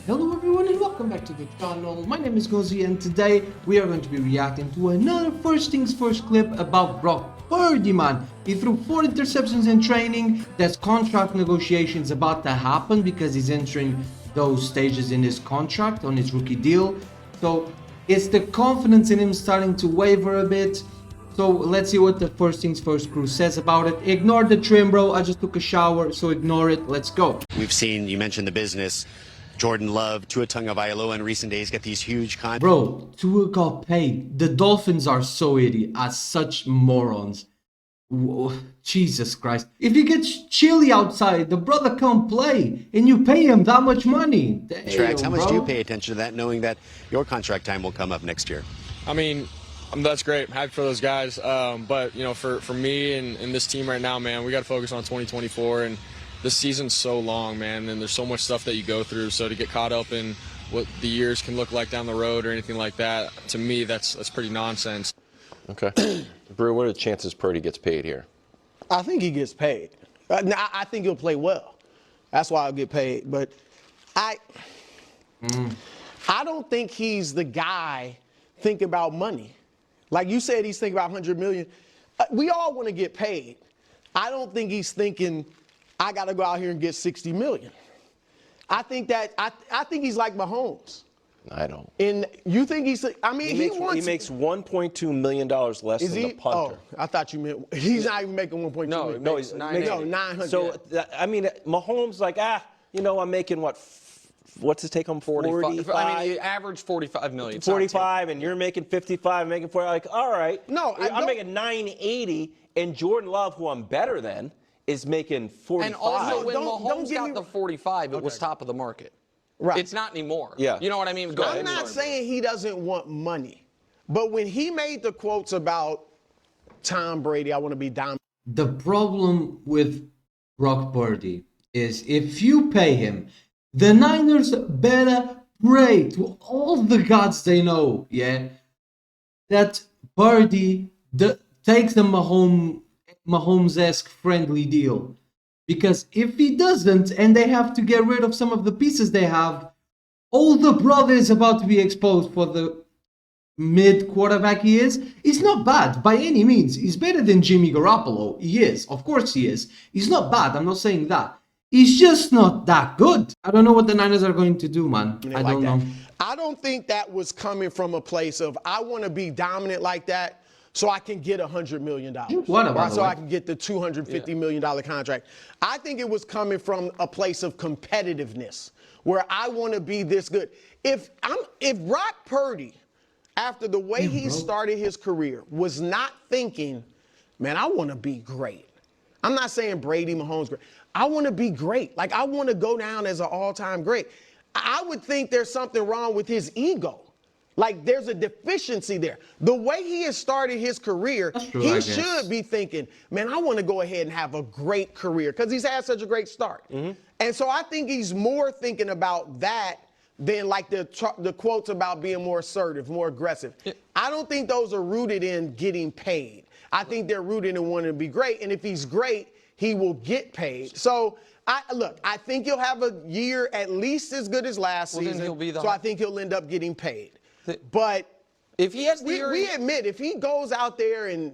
Hello everyone and welcome back to the channel. My name is Gonzii and today we are going to be reacting to another first things first clip about Brock Purdy, man. He threw 4 interceptions in training. There's contract negotiations about to happen because he's entering those stages in his contract on his rookie deal. So it's the confidence in him starting to waver a bit. So let's see what the first things first crew says about it. Ignore the trim, bro. I just took a shower, so ignore it. Let's go. We've seen, you mentioned the business, Jordan Love, Tua Tagovailoa in recent days get these huge contracts. Bro, Tua got paid. The Dolphins are so idiot, are such morons. Whoa, Jesus Christ. If he gets chilly outside, the brother can't play, and you pay him that much money. Damn, How much bro. do you pay attention to that, knowing that your contract time will come up next year? I mean, that's great. I'm happy for those guys. But, you know, for me and this team right now, man, we got to focus on 2024. And this season's so long, man, and there's so much stuff that you go through. So to get caught up in what the years can look like down the road or anything like that, to me, that's pretty nonsense. Okay. Brew, what are the chances Purdy gets paid here? I think he gets paid. I think he'll play well. That's why I'll get paid. But I don't think he's the guy thinking about money. Like you said, he's thinking about $100 million. We all want to get paid. I don't think he's thinking, I got to go out here and get $60 million. I think he's like Mahomes. I don't. And you think he's? I mean, He makes $1.2 million less than the punter. Oh, I thought you meant he's not even making 1.2 million. No, he's 900. So I mean, Mahomes like I'm making what's his take home 45? I mean, you average 45 million. 45, and you're making 55, I'm making 40. Like, all right. No, I'm making 980, and Jordan Love, who I'm better than, is making 45. And also, when Don't Mahomes give got me- the 45, it was top of the market. Right. It's not anymore. Yeah. You know what I mean? I'm not saying he doesn't want money, but when he made the quotes about Tom Brady, I want to be dominant. The problem with Brock Purdy is if you pay him, the Niners better pray to all the gods they know, yeah, that Purdy takes the Mahomes-esque friendly deal. Because if he doesn't, and they have to get rid of some of the pieces they have, older brother is about to be exposed for the mid quarterback he is. He's not bad by any means. He's better than Jimmy Garoppolo. He is. Of course he is. He's not bad. I'm not saying that. He's just not that good. I don't know what the Niners are going to do, man. I don't know. I don't think that was coming from a place of I want to be dominant like that so I can get $100 million. What about so I can get the $250 million contract. I think it was coming from a place of competitiveness where I want to be this good. If Brock Purdy, after the way he started his career, was not thinking, man, I want to be great. I'm not saying Brady, Mahomes, great. I want to be great. Like, I want to go down as an all-time great. I would think there's something wrong with his ego. Like, there's a deficiency there. The way he has started his career, he should be thinking, man, I want to go ahead and have a great career because he's had such a great start. And so I think he's more thinking about that than like the quotes about being more assertive, more aggressive. I don't think those are rooted in getting paid. I think they're rooted in wanting to be great. And if he's great, he will get paid. So, I think he'll have a year at least as good as last season. So I think he'll end up getting paid. But if he has the we admit, if he goes out there and,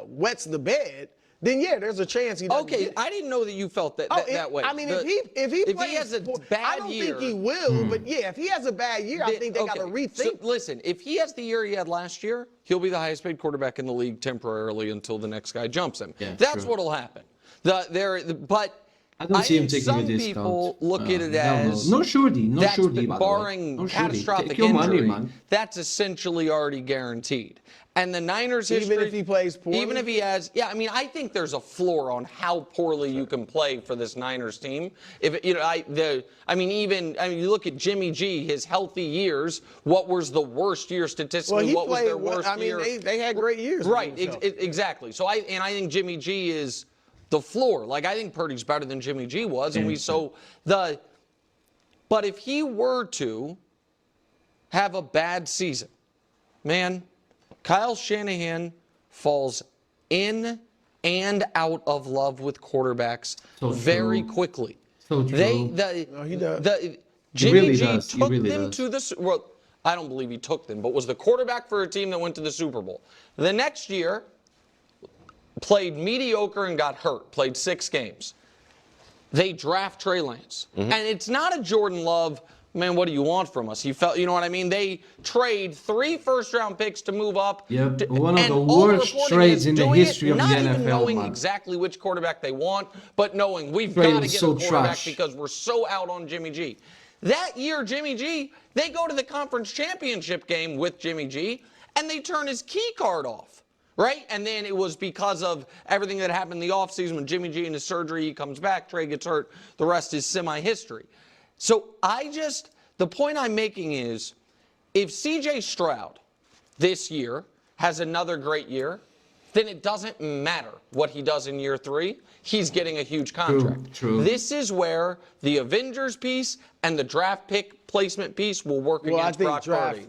wets the bed, then yeah, there's a chance he doesn't get it. I didn't know that you felt that way. I mean, if he has a bad year, I don't think he will, but yeah, if he has a bad year, I think they got to rethink. So, listen, if he has the year he had last year, he'll be the highest paid quarterback in the league temporarily until the next guy jumps him. Yeah, that's what'll happen. But I don't see him taking some a discount. people look at it as no surety, no surety. Barring catastrophic injury, that's essentially already guaranteed. And the Niners' history, even if he plays poorly, even if he has, I mean, I think there's a floor on how poorly you can play for this Niners team. If you look at Jimmy G, his healthy years. What was the worst year statistically? Well, what was their worst year? They had great years. Right, exactly. So I think Jimmy G is the floor. Like, I think Purdy's better than Jimmy G was, but if he were to have a bad season, man, Kyle Shanahan falls in and out of love with quarterbacks very quickly. So true. No, he does. Jimmy really G does. He took really them does. to the well, I don't believe he took them, but was the quarterback for a team that went to the Super Bowl. The next year, played mediocre and got hurt, played 6 games. They draft Trey Lance. And it's not a Jordan Love, man, what do you want from us? He felt, you know what I mean? They trade 3 first-round picks to move up. Yep, one of And the all worst reporting trades is in the doing history it, of the not even NFL, knowing man. exactly which quarterback they want, but knowing we've Trey got to was get so a quarterback trash. because we're so out on Jimmy G. That year, Jimmy G, they go to the conference championship game with Jimmy G, and they turn his key card off. Right? And then it was because of everything that happened in the offseason when Jimmy G and his surgery, he comes back, Trey gets hurt. The rest is semi-history. So the point I'm making is, if C.J. Stroud this year has another great year, then it doesn't matter what he does in year 3. He's getting a huge contract. True. This is where the Avengers piece and the draft pick placement piece will work against Brock Purdy.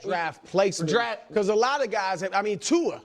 Draft placement. Because a lot of guys have, Tua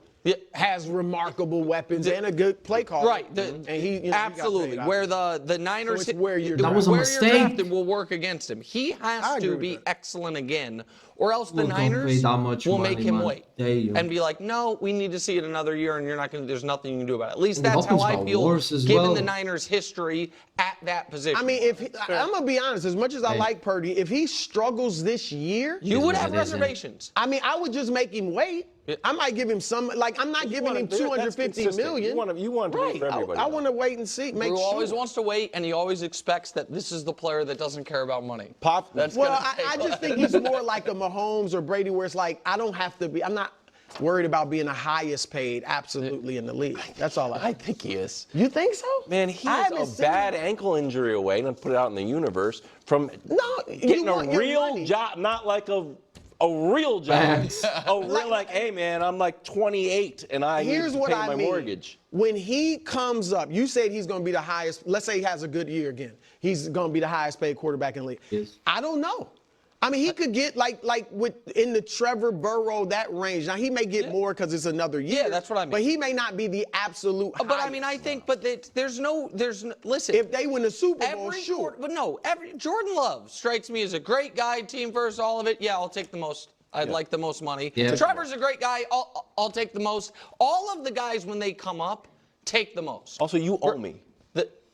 has remarkable weapons and a good play call. Right. And he absolutely. Where the Niners, So it's where you're That was a where mistake. you're drafted will work against him. He has to be excellent again, or else the Well, don't pay Niners that much will money, make him man. wait There you go. and be like, no, we need to see it another year, and you're not going to. There's nothing you can do about it. At least And the that's how offense I got feel, worse as given well. the Niners' history at that position. I'm going to be honest, as much as I like Purdy, if he struggles this year, you would have it isn't. reservations. I would just make him wait. I might give him some, I'm not giving him $250 million. You want to Right. for everybody. I want to wait and see. Make Drew sure. always wants to wait, and he always expects that this is the player that doesn't care about money. That's Well, gonna I take- just think he's more like a Mahomes or Brady, where it's like, I don't have to be, I'm not worried about being the highest paid absolutely in the league. That's all I think he is. You think so? Man, he I is haven't a seen bad him. ankle injury away, and put it out in the universe, from getting want a your real money. job, not like a real job. Facts. A real, hey man, I'm like 28 and I Here's need to what pay I my mean. mortgage. When he comes up, you said he's going to be the highest. Let's say he has a good year again. He's going to be the highest paid quarterback in the league. Yes. I don't know. He could get like in the Trevor Burrow, that range. Now he may get more because it's another year. Yeah, that's what I mean. But he may not be the absolute. But I think, there's no, listen. If they win the Super Bowl, sure. Jordan Love strikes me as a great guy, team first, all of it. Yeah, I'll take the most. I'd like the most money. Yeah. Trevor's a great guy. I'll take the most. All of the guys, when they come up, take the most. Also, you owe me.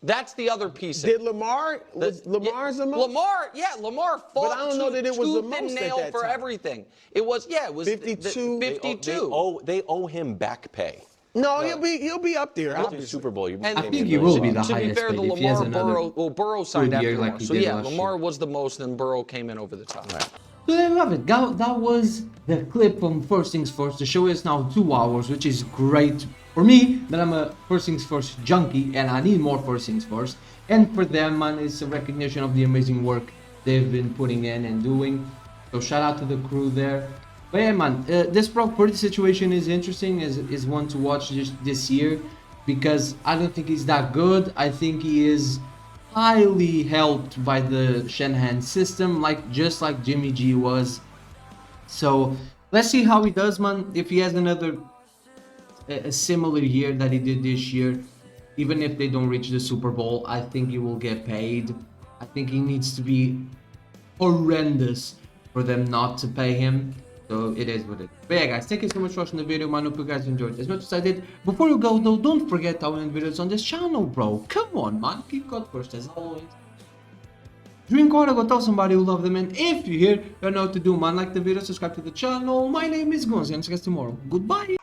That's the other piece. Did Lamar? Was Lamar's the most? Lamar fought But I don't know that it was the tooth and most at nail that for time. everything. It was 52. 52. They owe him back pay. No, he'll be up there. After the Super Bowl, And I think he will be the to be highest fair, paid the if he has Lamar another Burrow signed good after year Lamar. like he So did yeah, last Lamar year. was the most, and Burrow came in over the top. So I love it. That was the clip from First Things First. The show is now 2 hours, which is great for me, that I'm a First Things First junkie and I need more First Things First. And for them, man, it's a recognition of the amazing work they've been putting in and doing. So shout out to the crew there. But yeah, man, this Brock Purdy situation is interesting, is one to watch this year, because I don't think he's that good. I think he is highly helped by the Shanahan system, just like Jimmy G was. So let's see how he does, man. If he has another a similar year that he did this year, even if they don't reach the Super Bowl, I think he will get paid. I think he needs to be horrendous for them not to pay him. So it is what it is. But yeah, guys, thank you so much for watching the video, man. Hope you guys enjoyed as much as I did. Before you go, though, don't forget our videos on this channel, bro. Come on, man. Keep God first, as always. Drink water, go tell somebody who love them, and if you're here, you know what to do, man. Like the video, subscribe to the channel. My name is Gonzii, and see you guys tomorrow. Goodbye.